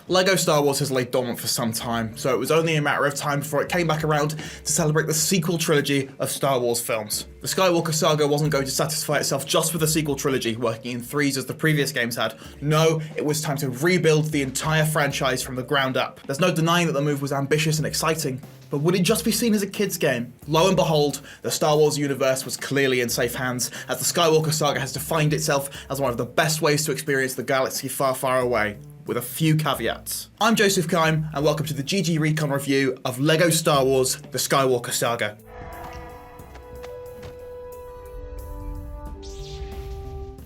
LEGO Star Wars has laid dormant for some time, so it was only a matter of time before it came back around to celebrate the sequel trilogy of Star Wars films. The Skywalker Saga wasn't going to satisfy itself just with a sequel trilogy, working in threes as the previous games had. No, it was time to rebuild the entire franchise from the ground up. There's no denying that the move was ambitious and exciting, but would it just be seen as a kid's game? Lo and behold, the Star Wars universe was clearly in safe hands, as the Skywalker Saga has defined itself as one of the best ways to experience the galaxy far, far away, with a few caveats. I'm Joseph Kime, and welcome to the GGRecon review of LEGO Star Wars The Skywalker Saga.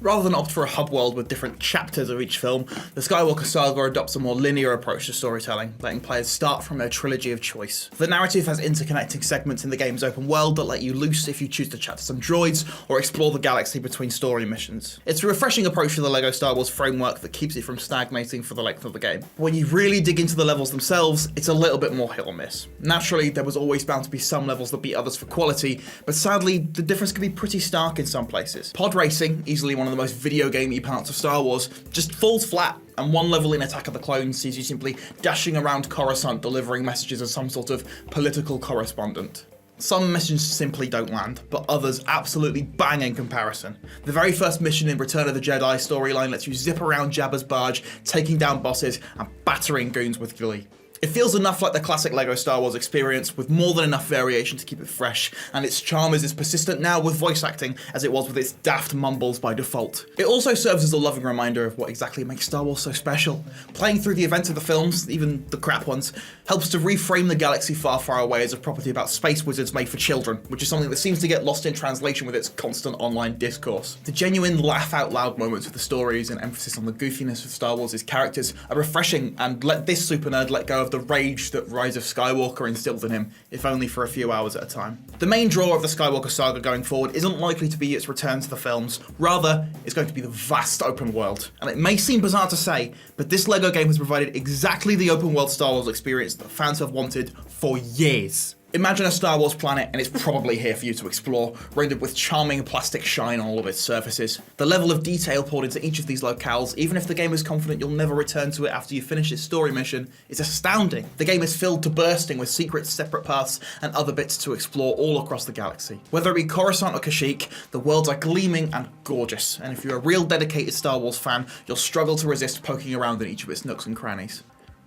Rather than opt for a hub world with different chapters of each film, the Skywalker Saga adopts a more linear approach to storytelling, letting players start from their trilogy of choice. The narrative has interconnecting segments in the game's open world that let you loose if you choose to chat to some droids or explore the galaxy between story missions. It's a refreshing approach to the LEGO Star Wars framework that keeps it from stagnating for the length of the game. But when you really dig into the levels themselves, it's a little bit more hit or miss. Naturally, there was always bound to be some levels that beat others for quality, but sadly, the difference can be pretty stark in some places. Pod racing, easily one of the most video gamey parts of Star Wars, just falls flat, and one level in Attack of the Clones sees you simply dashing around Coruscant delivering messages as some sort of political correspondent. Some missions simply don't land, but others absolutely bang in comparison. The very first mission in Return of the Jedi storyline lets you zip around Jabba's barge, taking down bosses and battering goons with glee. It feels enough like the classic LEGO Star Wars experience, with more than enough variation to keep it fresh, and its charm is as persistent now with voice acting as it was with its daft mumbles by default. It also serves as a loving reminder of what exactly makes Star Wars so special. Playing through the events of the films, even the crap ones, helps to reframe the galaxy far, far away as a property about space wizards made for children, which is something that seems to get lost in translation with its constant online discourse. The genuine laugh-out-loud moments of the stories and emphasis on the goofiness of Star Wars' characters are refreshing, and let this super nerd let go of the rage that Rise of Skywalker instilled in him, if only for a few hours at a time. The main draw of the Skywalker Saga going forward isn't likely to be its return to the films, rather, it's going to be the vast open world. And it may seem bizarre to say, but this LEGO game has provided exactly the open world Star Wars experience that fans have wanted for years. Imagine a Star Wars planet and it's probably here for you to explore, rendered with charming plastic shine on all of its surfaces. The level of detail poured into each of these locales, even if the game is confident you'll never return to it after you finish its story mission, is astounding. The game is filled to bursting with secret separate paths and other bits to explore all across the galaxy. Whether it be Coruscant or Kashyyyk, the worlds are gleaming and gorgeous, and if you're a real dedicated Star Wars fan, you'll struggle to resist poking around in each of its nooks and crannies.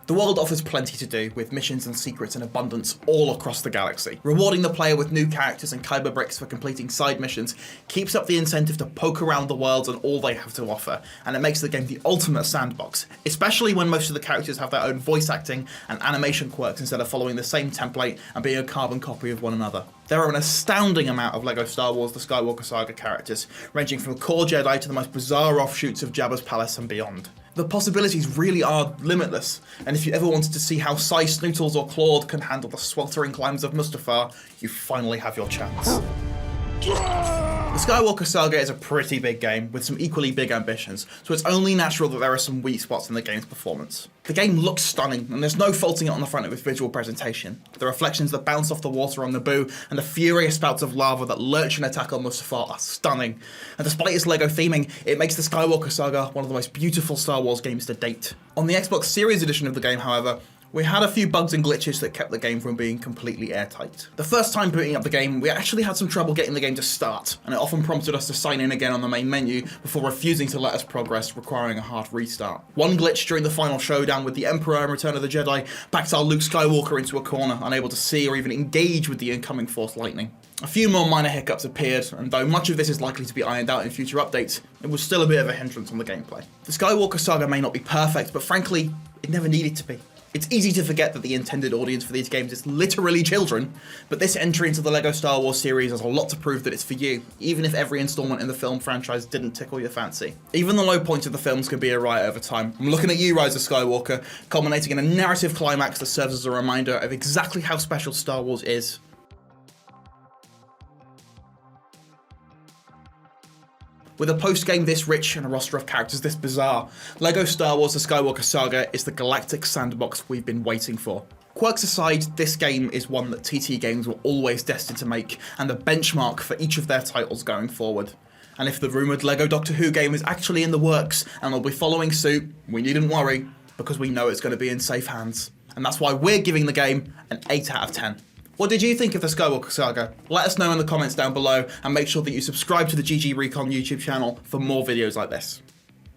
The world offers plenty to do, with missions and secrets in abundance all across the galaxy. Rewarding the player with new characters and Kyber bricks for completing side missions keeps up the incentive to poke around the worlds and all they have to offer, and it makes the game the ultimate sandbox, especially when most of the characters have their own voice acting and animation quirks instead of following the same template and being a carbon copy of one another. There are an astounding amount of LEGO Star Wars The Skywalker Saga characters, ranging from core Jedi to the most bizarre offshoots of Jabba's palace and beyond. The possibilities really are limitless, and if you ever wanted to see how Sai Snootles or Claude can handle the sweltering climbs of Mustafar, you finally have your chance. The Skywalker Saga is a pretty big game, with some equally big ambitions, so it's only natural that there are some weak spots in the game's performance. The game looks stunning, and there's no faulting it on the front of its visual presentation. The reflections that bounce off the water on Naboo, and the furious spouts of lava that lurch and attack on Mustafar are stunning. And despite its LEGO theming, it makes the Skywalker Saga one of the most beautiful Star Wars games to date. On the Xbox Series edition of the game, however, we had a few bugs and glitches that kept the game from being completely airtight. The first time booting up the game, we actually had some trouble getting the game to start, and it often prompted us to sign in again on the main menu before refusing to let us progress, requiring a hard restart. One glitch during the final showdown with the Emperor in Return of the Jedi backed our Luke Skywalker into a corner, unable to see or even engage with the incoming Force lightning. A few more minor hiccups appeared, and though much of this is likely to be ironed out in future updates, it was still a bit of a hindrance on the gameplay. The Skywalker Saga may not be perfect, but frankly, it never needed to be. It's easy to forget that the intended audience for these games is literally children, but this entry into the LEGO Star Wars series has a lot to prove that it's for you, even if every installment in the film franchise didn't tickle your fancy. Even the low points of the films can be a riot over time. I'm looking at you, Rise of Skywalker, culminating in a narrative climax that serves as a reminder of exactly how special Star Wars is. With a post-game this rich and a roster of characters this bizarre, LEGO Star Wars The Skywalker Saga is the galactic sandbox we've been waiting for. Quirks aside, this game is one that TT Games were always destined to make, and the benchmark for each of their titles going forward. And if the rumoured LEGO Doctor Who game is actually in the works and will be following suit, we needn't worry. because we know it's going to be in safe hands. And that's why we're giving the game an 8 out of 10. What did you think of the Skywalker Saga? Let us know in the comments down below, and make sure that you subscribe to the GGRecon YouTube channel for more videos like this.